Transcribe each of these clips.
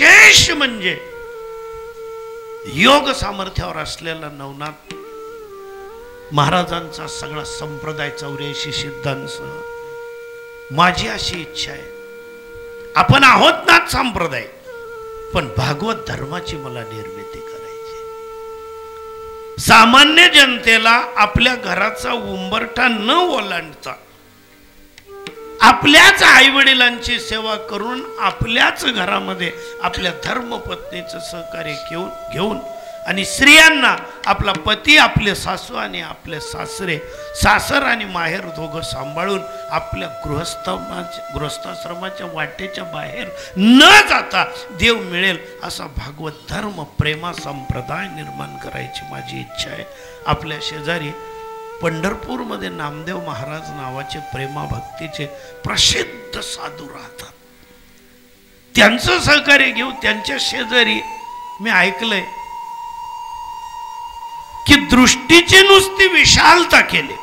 विशेष म्हणजे योग सामर्थ्यावर असलेला नवनाथ महाराजांचा सगळा संप्रदाय 84 सिद्धांसह। माझी अशी इच्छा आहे, आपण आहोत नाथ संप्रदाय, पण भागवत धर्माची मला निर्मिती करायची। सामान्य जनतेला आपल्या घराचा उंबरठा न ओलांडता आपल्याच आई वडिलांची सेवा करून आपल्याच घरामध्ये आपल्या धर्मपत्नीचं सहकार्य घेऊन आणि स्त्रियांना आपला पती, आपले सासू आणि आपले सासरे, सासर आणि माहेर दोघं सांभाळून आपल्या गृहस्थाश्रमाच्या वाटेच्या बाहेर न जाता देव मिळेल असा भागवत धर्म प्रेमा संप्रदाय निर्माण करायची माझी इच्छा आहे। आपल्या शेजारी पंढरपूरमध्ये नामदेव महाराज नावाचे प्रेमा भक्तीचे प्रसिद्ध साधू राहतात, त्यांचं सहकार्य घेऊ। त्यांच्या शेजारी मी ऐकलंय की दृष्टीची नुसती विशालता केली,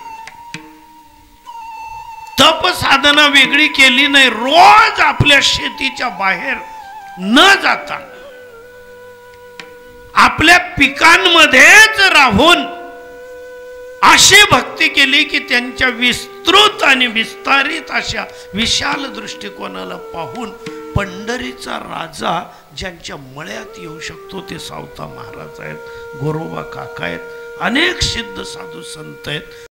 तप साधना वेगळी केली नाही, रोज आपल्या शेतीच्या बाहेर न जाता आपल्या पिकांमध्येच राहून अशी भक्ती केली की त्यांच्या विस्तृत आणि विस्तारित अशा विशाल दृष्टिकोनाला पाहून पंढरीचा राजा ज्यांच्या मळ्यात येऊ शकतो ते सावता महाराज आहेत, गोरोबा काका आहेत, अनेक सिद्ध साधू संत आहेत।